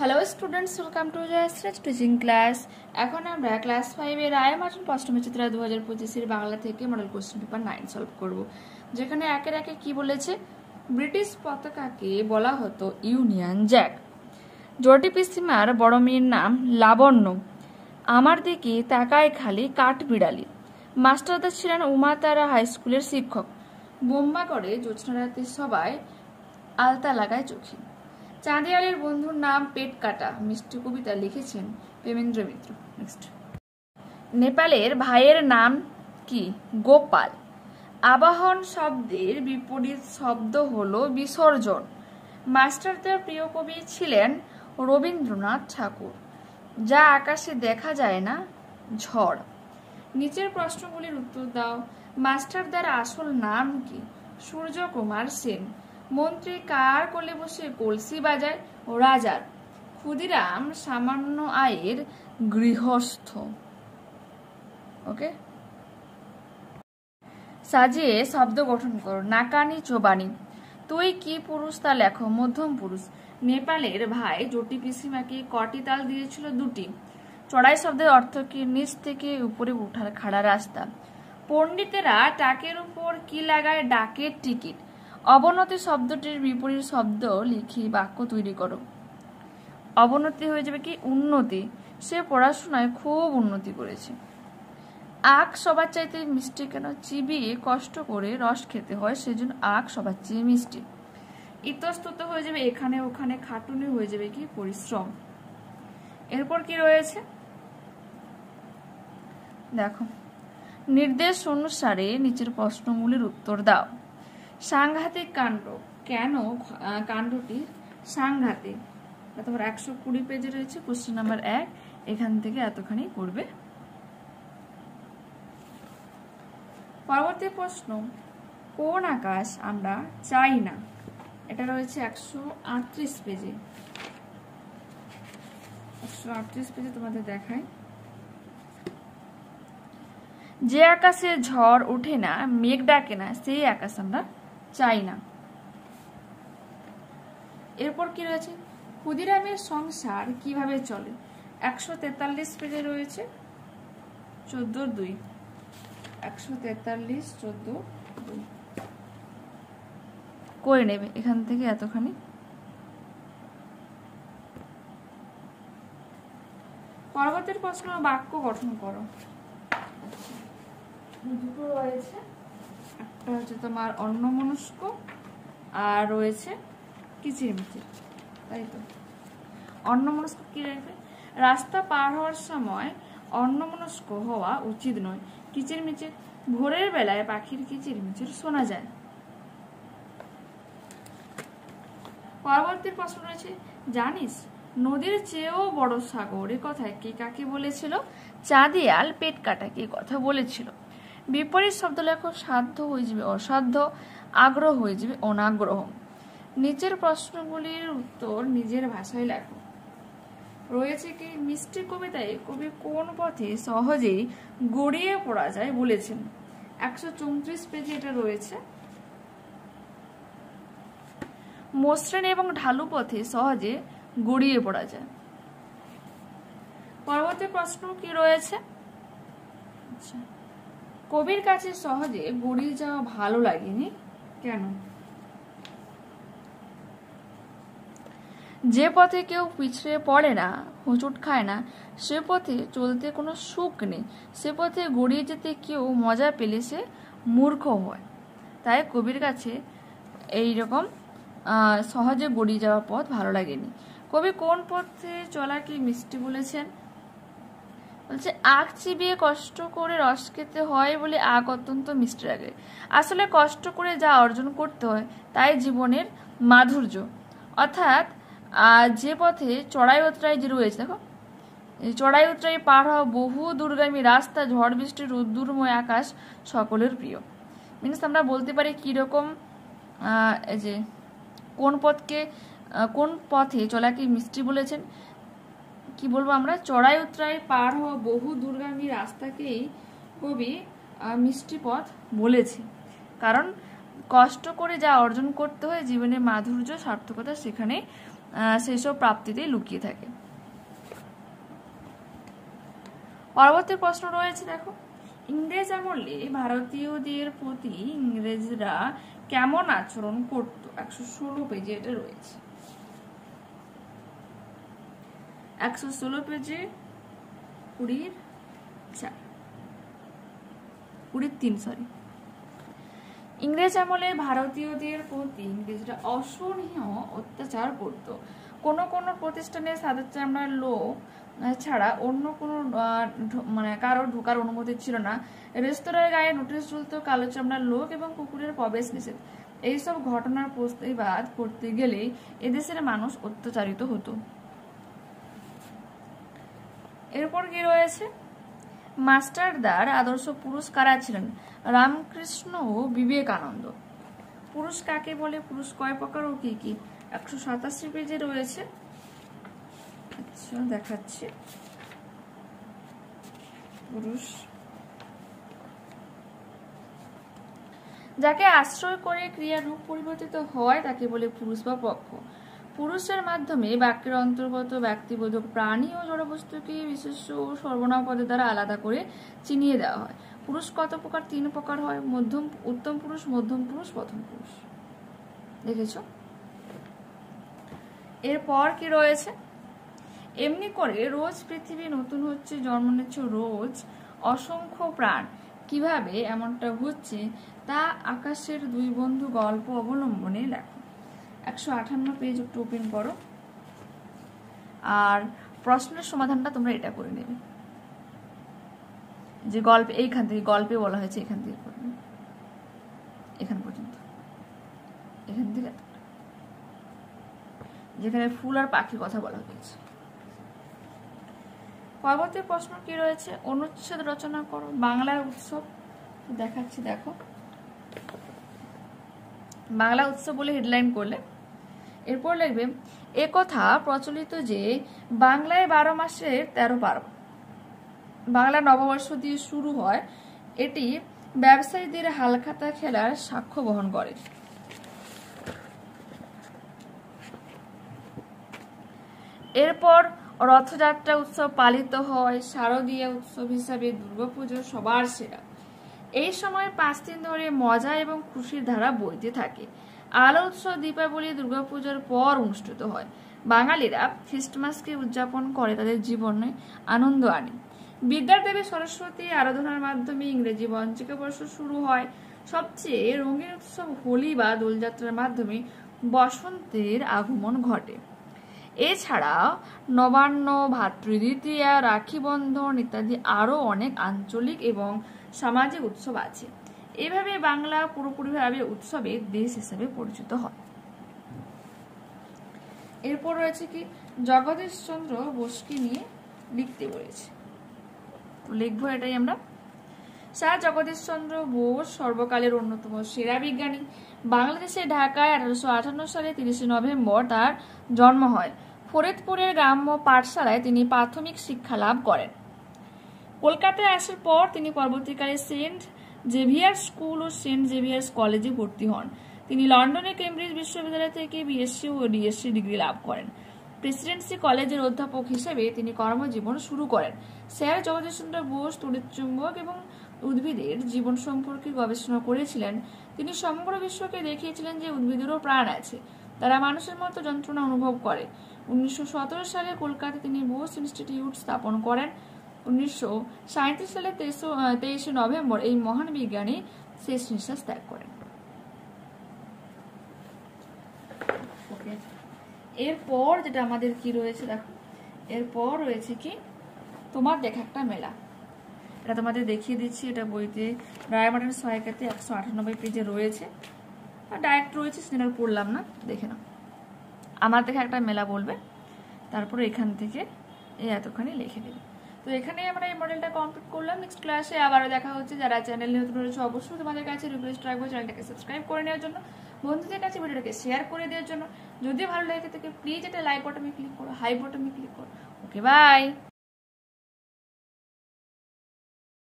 Hello students, welcome to Jayashree teaching class. এখন আমরা class 5 এর রায়মার্টিন পঞ্চম চিত্রা 2025 বাংলা থেকে মডেল কোশ্চেন পেপার 9 সলভ করব, যেখানে একের একে কি বলেছে। ব্রিটিশ পতাকাকে বলা হতো ইউনিয়ন জ্যাক। জটি পিসিমার বড় মেয়ের নাম লাবণ্য। আমার দিকে তাকায় খালি কাঠবিড়ালি। মাস্টারদা ছিলেন উমাতারা হাই স্কুলের শিক্ষক। বোম্বা করে জ্যোৎস্না রাতে সবাই আলতা লাগায় চোখে। চাঁদিয়ালের বন্ধুর নাম পেট কাটা। মিষ্টি কবিতা লিখেছেন প্রেমেন্দ্র মিত্র। নেক্সট। নেপালের ভাইয়ের নাম কি? গোপাল। আবাহন শব্দের বিপরীত শব্দ হলো বিসর্জন। মাস্টারদের প্রিয় কবি ছিলেন রবীন্দ্রনাথ ঠাকুর। যা আকাশে দেখা যায় না, ঝড়। নিচের প্রশ্নগুলির উত্তর দাও। মাস্টারদার আসল নাম কি? সূর্যকুমার সেন। মন্ত্রী কার কোলে বসে কলসি বাজায়? ও রাজার। ক্ষুদিরাম সামান্য আয়ের গৃহস্থ। ওকে, সাজিয়ে শব্দ গঠন করো। নাকানি চোবানি। তুই কি পুরুষ তা লেখো। মধ্যম পুরুষ। নেপালের ভাই জটি পিসিমাকে কটি তাল দিয়েছিল? 2টি। চড়াই শব্দের অর্থ কি? নিচ থেকে উপরে উঠার খাড়া রাস্তা। পণ্ডিতেরা টাকের উপর কি লাগায়? ডাকের টিকিট। অবনতি শব্দটির বিপরীত শব্দ লিখি বাক্য তৈরি করো। অবনতি হয়ে যাবে কি? উন্নতি। সে পড়াশোনায় খুব উন্নতি করেছে। আখ সবার চাইতে মিষ্টি কেন? চিবিয়ে কষ্ট করে রস খেতে হয়, সেজন্য আখ সবার চেয়ে মিষ্টি। ইতস্তত হয়ে যাবে এখানে ওখানে। খাটুনি হয়ে যাবে কি? পরিশ্রম। এরপর কি রয়েছে দেখো। নির্দেশ অনুসারে নিচের প্রশ্নগুলির উত্তর দাও। সাংঘাতিক কাণ্ড। কেন কাণ্ডটি সাংঘাতিক? তারপর 120 পেজে রয়েছে। কোশ্চেন নাম্বার 1, এখান থেকে এতখানি করবে। পরবর্তী প্রশ্ন, কোন আকাশ আমরা চাই না? এটা রয়েছে 138 পেজে। 138 পেজে তোমাদের দেখায়। যে আকাশে ঝড় ওঠে না, মেঘ ডাকে না, সেই আকাশ আমরা চাই না। এরপর কি রয়েছে? ক্ষুদিরামের সংসার কিভাবে চলে? 143 পেজে রয়েছে। 14-2। 143-14-2 করে নেবে এখান থেকে এতখানি। পরবর্তী প্রশ্ন, বাক্য গঠন করো। দুটো রয়েছে, একটা হচ্ছে তোমার অন্যমনস্ক আর রয়েছে কিচিরমিচির, তাই তো। অন্যমনস্ক কি রয়েছে? রাস্তা পার হওয়ার সময় অন্যমনস্ক হওয়া উচিত নয়। কিচিরমিচির, ভোরের বেলায় পাখির কিচিরমিচির শোনা যায়। পরবর্তী প্রশ্ন রয়েছে, জানিস নদীর চেয়েও বড় সাগর, এ কথায় কে কাকে বলেছিল? চাঁদিয়াল পেট কাটাকে কথা বলেছিল। বিপরীত শব্দ লেখো। সাধ্য হয়ে যাবে অসাধ্য, আগ্রহ হয়ে যাবে অনাগ্রহ। নিচের প্রশ্নগুলির উত্তর নিজের ভাষায় লেখো। রয়েছে কি? মিষ্টি কবিতায় কবি কোন পথে সহজেই গড়িয়ে পড়া যায় বলেছেন? 134 পেজে এটা রয়েছে। মসৃণ এবং ঢালু পথে সহজে গড়িয়ে পড়া যায়। পরবর্তী প্রশ্ন কি রয়েছে? আচ্ছা, কবির কাছে সহজে গড়িয়ে যাওয়া ভালো লাগেনি কেন? যে পথে কেউ পিছড়ে পড়ে না, হোঁচট খায় না, সে পথে চলতে কোনো সুখ নেই। সে পথে গড়িয়ে যেতে কেউ মজা পেলে সে মূর্খ হয়। তাই কবির কাছে এইরকম সহজে গড়িয়ে যাওয়া পথ ভালো লাগেনি। কবি কোন পথে চলাকে মিষ্টি বলেছেন? বলছে আখ চিবিয়ে কষ্ট করে রস খেতে হয় বলে আখ অত্যন্ত মিষ্টি লাগে। আসলে কষ্ট করে যা অর্জন করতে হয় তাই জীবনের মাধুর্য। অর্থাৎ যে পথে চড়াই উতরাই যে রয়েছে, দেখো, চড়াই উতরাই পার হওয়া বহু দূরগামী রাস্তা, ঝড় বৃষ্টি, রোদ্দুরময় আকাশ সকলের প্রিয়। মিনস আমরা বলতে পারি কিরকম, এই যে কোন পথে চলাকে মিষ্টি বলেছেন? কি বলবো আমরা? চড়াই উতরাই পার হওয়া বহু দূরগামী রাস্তাকেই কবি মিষ্টি পথ বলেছে। কারণ কষ্ট করে যা অর্জন করতে হয়, জীবনের মাধুর্য সার্থকতা সেখানে সেই সব প্রাপ্তিতেই লুকিয়ে থাকে। পরবর্তী প্রশ্ন রয়েছে, দেখো, ইংরেজ আমলে ভারতীয়দের প্রতি ইংরেজরা কেমন আচরণ করত? 116 পেজে এটা রয়েছে। 116 পেজে 23 ইংরেজ আমলে ভারতীয়দের প্রতি ইংরেজরা অসহনীয় অত্যাচার করত। কোন কোন প্রতিষ্ঠানে সাদা চামড়ার লোক ছাড়া অন্য কোনো কারোর ঢোকার অনুমতি ছিল না। রেস্তোরাঁর গায়ে নোটিশ ঝুলত, কালো চামড়ার লোক এবং কুকুরের প্রবেশ নিষেধ। এইসব ঘটনার প্রতিবাদ করতে গেলে এদেশের মানুষ অত্যাচারিত হতো। এরপর কি রয়েছে, মাস্টারদার আদর্শ পুরুষ কারা ছিলেন? রামকৃষ্ণ ও বিবেকানন্দ। পুরুষ কাকে বলে? পুরুষ কয় প্রকার ও কি কি? 187 পেজে রয়েছে। আচ্ছা, দেখাচ্ছি। পুরুষ যাকে আশ্রয় করে ক্রিয়ার রূপ পরিবর্তিত হয় তাকে বলে পুরুষ বা পক্ষ। পুরুষের মাধ্যমে বাক্যের অন্তর্গত ব্যক্তিবোধক প্রাণী ও জড়বস্তুকে বিশেষ ও সর্বনাম পদের দ্বারা আলাদা করে চিনিয়ে দেওয়া হয়। পুরুষ কত প্রকার? 3 প্রকার হয়। উত্তম পুরুষ, মধ্যম পুরুষ, প্রথম পুরুষ। দেখেছ? এরপর কি রয়েছে, এমনি করে রোজ পৃথিবী নতুন হচ্ছে, জন্ম নিচ্ছে রোজ অসংখ্য প্রাণ। কিভাবে এমনটা হচ্ছে তা আকাশের দুই বন্ধু গল্প অবলম্বনে লেখো। 158 পেজ একটু ওপেন করো, আর প্রশ্নের সমাধানটা তোমরা এটা করে নেবে, যে গল্পে এইখান থেকে গল্পে বলা হয়েছে এখান থেকে করবে, এখান পর্যন্ত, এখান থেকে যেখানে ফুল আর পাখির কথা বলা হয়েছে। পরবর্তী প্রশ্ন কি রয়েছে, অনুচ্ছেদ রচনা করো। বাংলার উৎসব দেখাচ্ছি, দেখো, বাংলা উৎসব বলে হেডলাইন করলে এরপর লিখবে, একথা প্রচলিত যে বাংলায় 12 মাসের 13 পার্বণ। বাংলা নববর্ষ দিয়ে শুরু হয়। এটি ব্যবসায়ীদের হালখাতা খেলার সাক্ষ্য বহন করে। এরপর রথযাত্রা উৎসব পালিত হয়। শারদীয় উৎসব হিসাবে দুর্গাপুজো সবার সেরা। এই সময় 5 দিন ধরে মজা এবং খুশির ধারা বইতে থাকে। আলো উৎসব দীপাবলি দুর্গাপূজার পর অনুষ্ঠিত হয়। বাঙালিরা খ্রিস্টমাসকে উদযাপন করে তাদের জীবনে আনন্দ আনে। বিদ্যার দেবী সরস্বতী আরাধনার মাধ্যমে ইংরেজি পঞ্জিকা বর্ষ শুরু হয়। সবচেয়ে রঙিন উৎসব হোলি বা দোলযাত্রার মাধ্যমে বসন্তের আগমন ঘটে। এছাড়া নবান্ন, ভাতৃদ্বিতীয়া, রাখি বন্ধন ইত্যাদি আরো অনেক আঞ্চলিক এবং সামাজিক উৎসব আছে। এভাবে বাংলা পুরোপুরিভাবে উৎসবের দেশ হিসেবে পরিচিত হয়। এরপর রয়েছে কি, জগদীশ চন্দ্র বোসকে নিয়ে লিখতে বলেছে, তো লিখবো এটাই আমরা। স্যার জগদীশ চন্দ্র বোস সর্বকালের অন্যতম সেরা বিজ্ঞানী। বাংলাদেশের ঢাকায় 1858 সালে 30 নভেম্বর তার জন্ম হয়। ফরিদপুরের গ্রাম্য পাঠশালায় তিনি প্রাথমিক শিক্ষা লাভ করেন। কলকাতায় আসার পর তিনি পরবর্তীকালে সেন্ট জেভিয়ার্স স্কুল ও সেন্ট জেভিয়ার্স কলেজে ভর্তি হন। তিনি লন্ডনে কেমব্রিজ বিশ্ববিদ্যালয় থেকে বিএসসি ও ডিএসসি ডিগ্রি লাভ করেন। প্রেসিডেন্সি কলেজের অধ্যাপক হিসেবে তিনি কর্মজীবন শুরু করেন। স্যার জগদীশ চন্দ্র বোস তড়িৎচুম্বক এবং উদ্ভিদের জীবন সম্পর্কে গবেষণা করেছিলেন। তিনি সমগ্র বিশ্বকে দেখিয়েছিলেন যে উদ্ভিদেরও প্রাণ আছে, তারা মানুষের মতো যন্ত্রণা অনুভব করে। 1917 সালে কলকাতায় তিনি বোস ইনস্টিটিউট স্থাপন করেন। 1937 সালে 23 নভেম্বর এই মহান বিজ্ঞানী শেষ নিঃশ্বাস ত্যাগ করেন। এরপর যেটা আমাদের কি রয়েছে দেখো, এরপর রয়েছে কি, তোমার দেখা একটা মেলা। এটা তোমাদের দেখিয়ে দিচ্ছি, এটা বইতে রায়মার্টিন সহায়িকাতে 198 পেজে রয়েছে, আর ডাইরেক্ট রয়েছে, সেটা পড়লাম না, দেখে নাও। আমার দেখা একটা মেলা বলবে, তারপরে এখান থেকে এই এতখানি লিখে দেবে। তো এখানেই আমরা এই মডেলটা কমপ্লিট করলাম। নেক্সট ক্লাসে আবারও দেখা হচ্ছে। যারা চ্যানেল নতুন রয়েছে অবশ্যই তোমাদের কাছে রিকোয়েস্ট রাখবো চ্যানেলটাকে সাবস্ক্রাইব করে নেওয়ার জন্য, বন্ধুদের কাছে ভিডিওটাকে শেয়ার করে দেওয়ার জন্য। যদি ভালো লাগে থাকে প্লিজ এটা লাইক বাটনে ক্লিক করো, হাই বাটনে ক্লিক করো। ওকে, বাই।